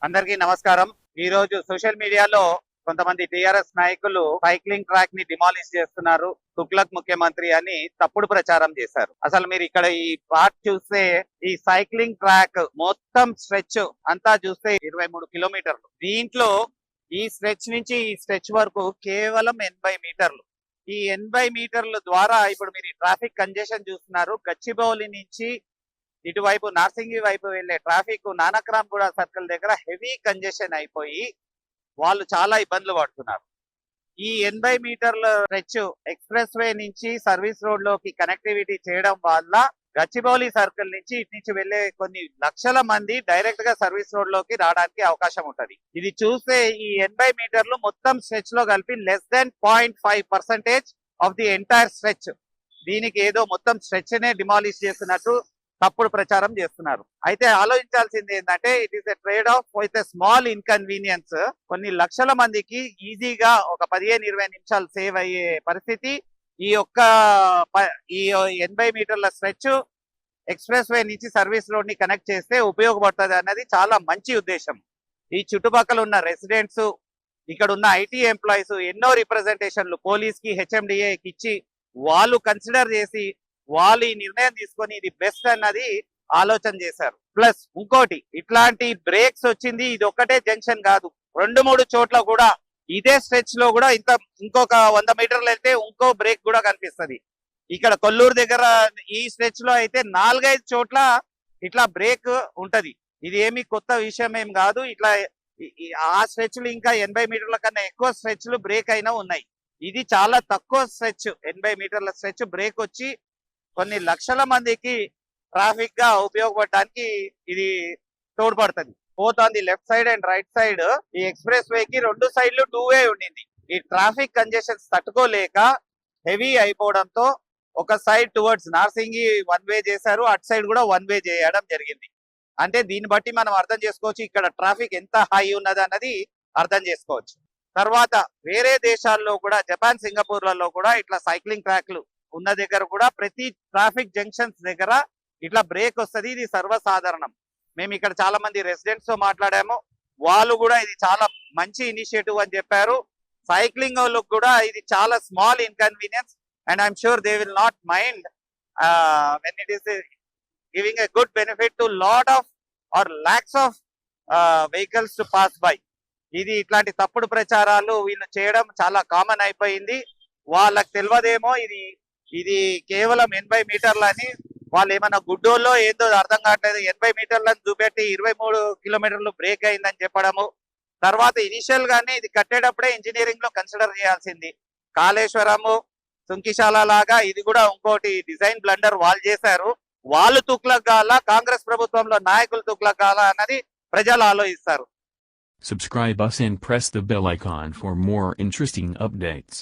అందరికీ నమస్కారం. ఈ రోజు సోషల్ మీడియాలో కొంతమంది టిఆర్ఎస్ నాయకులు సైక్లింగ్ ట్రాక్ ని డిమాలిష్ చేస్తున్నారు, తుగ్లక్ ముఖ్యమంత్రి అని తప్పుడు ప్రచారం చేశారు. అసలు మీరు ఇక్కడ ఈ పార్ట్ చూస్తే ఈ సైక్లింగ్ ట్రాక్ మొత్తం స్ట్రెచ్ అంతా చూస్తే 23 కిలోమీటర్లు. దీంట్లో ఈ స్ట్రెచ్ నుంచి ఈ స్ట్రెచ్ వరకు కేవలం 80 మీటర్లు. ఈ 80 మీటర్ల ద్వారా ఇప్పుడు మీరు ట్రాఫిక్ కంజెషన్ చూస్తున్నారు. గచ్చిబౌలి నుంచి ఇటువైపు నార్సింగి వైపు వెళ్లే ట్రాఫిక్ నానక్రామ్ గూడ సర్కిల్ దగ్గర హెవీ కంజెషన్ అయిపోయి వాళ్ళు చాలా ఇబ్బందులు పడుతున్నారు. ఈ 80 మీటర్ల స్ట్రెచ్ ఎక్స్ప్రెస్ వే నుంచి సర్వీస్ రోడ్ లోకి కనెక్టివిటీ చేయడం వల్ల గచ్చిబౌలి సర్కిల్ నుంచి ఇటు నుంచి వెళ్లే కొన్ని లక్షల మంది డైరెక్ట్ గా సర్వీస్ రోడ్ లోకి రావడానికి అవకాశం ఉంటది. ఇది చూస్తే ఈ 80 మీటర్లు మొత్తం స్ట్రెచ్ లో కలిపి less than 0.5% of the entire stretch. దీనికి ఏదో మొత్తం స్ట్రెచ్ నే డిమాలిష్ చేస్తున్నట్టు తప్పుడు ప్రచారం చేస్తున్నారు. అయితే ఆలోచించాల్సింది ఏంటంటే it is a trade of with a small inconvenience. కొన్ని లక్షల మందికి ఈజీగా ఒక 15-20 నిమిషాలు సేవ్ అయ్యే పరిస్థితి ఈ యొక్క ఈ 80 మీటర్ల స్ట్రెచ్ ఎక్స్ప్రెస్ వే నుంచి సర్వీస్ రోడ్ ని కనెక్ట్ చేస్తే ఉపయోగపడుతుంది అన్నది చాలా మంచి ఉద్దేశం. ఈ చుట్టుపక్కల ఉన్న రెసిడెంట్స్, ఇక్కడ ఉన్న ఐటీ ఎంప్లాయీస్ ఎన్నో రిప్రజెంటేషన్లు పోలీస్ కి హెచ్ఎండిఏకి ఇచ్చి వాళ్ళు కన్సిడర్ చేసి వాళ్ళు ఈ నిర్ణయం తీసుకొని ఇది బెస్ట్ అన్నది ఆలోచన చేశారు. ప్లస్ ఇంకోటి, ఇట్లాంటి బ్రేక్స్ వచ్చింది ఇది ఒక్కటే జంక్షన్ కాదు, 2-3 చోట్ల కూడా ఇదే స్ట్రెచ్ లో కూడా ఇంకొక 100 మీటర్లు వెళ్తే ఇంకో బ్రేక్ కూడా కనిపిస్తుంది. ఇక్కడ కొల్లూరు దగ్గర ఈ స్ట్రెచ్ లో అయితే 4-5 చోట్ల ఇట్లా బ్రేక్ ఉంటది. ఇది ఏమి కొత్త విషయం ఏం కాదు. ఇట్లా ఆ స్ట్రెచ్ లు ఇంకా 80 మీటర్ల కన్నా ఎక్కువ స్ట్రెచ్ లు బ్రేక్ అయినా ఉన్నాయి. ఇది చాలా తక్కువ స్ట్రెచ్, 80 మీటర్ల స్ట్రెచ్ బ్రేక్ వచ్చి కొన్ని లక్షల మందికి ట్రాఫిక్ గా ఉపయోగపడడానికి ఇది తోడ్పడుతుంది. Both on the left side and right side ఈ ఎక్స్ప్రెస్ వే కి 2 సైడ్లు 2 వే ఉండింది. ఈ ట్రాఫిక్ కంజెషన్స్ తట్టుకోలేక హెవీ అయిపోవడంతో ఒక సైడ్ టువర్డ్స్ నార్సింగి 1 వే చేశారు, అటు సైడ్ కూడా 1 వే చేయడం జరిగింది. అంటే దీన్ని బట్టి మనం అర్థం చేసుకోవచ్చు ఇక్కడ ట్రాఫిక్ ఎంత హై ఉన్నది అన్నది అర్థం చేసుకోవచ్చు. తర్వాత వేరే దేశాల్లో కూడా జపాన్, సింగపూర్లలో కూడా ఇట్లా సైక్లింగ్ ట్రాక్లు ఉన్న దగ్గర కూడా ప్రతి ట్రాఫిక్ జంక్షన్స్ దగ్గర ఇట్లా బ్రేక్ వస్తుంది. ఇది సర్వసాధారణం. మేము ఇక్కడ చాలా మంది రెసిడెంట్స్ తో మాట్లాడాము, వాళ్ళు కూడా ఇది చాలా మంచి ఇనిషియేటివ్ అని చెప్పారు. సైక్లింగ్ వాళ్ళకు కూడా ఇది చాలా small inconvenience and I'm sure they will not mind when it is giving a good benefit to lot of our lakhs of vehicles to pass by. ఇది ఇట్లాంటి తప్పుడు ప్రచారాలు వీళ్ళు చేయడం చాలా కామన్ అయిపోయింది. వాళ్ళకి తెలియదేమో ఇది కేవలం 80 మీటర్లు అని. వాళ్ళు ఏమన్నా గుడ్డోల్లో ఏందో అర్థం కావట్లేదు. 80 మీటర్లను చూపెట్టి 23 కిలోమీటర్లు బ్రేక్ అయిందని చెప్పడము. తర్వాత ఇనిషియల్ గానే ఇది కట్టేటప్పుడే ఇంజనీరింగ్ లో కన్సిడర్ చేయాల్సింది. కాళేశ్వరము, సుంకిశాల లాగా ఇది కూడా ఇంకోటి డిజైన్ బ్లండర్ వాళ్ళు చేశారు. వాళ్ళు తుక్లక్ గాల, కాంగ్రెస్ ప్రభుత్వంలో నాయకులు తుక్లక్ గాల అన్నది ప్రజలు ఆలోచిస్తారు. Subscribe us and press the bell icon for more interesting updates.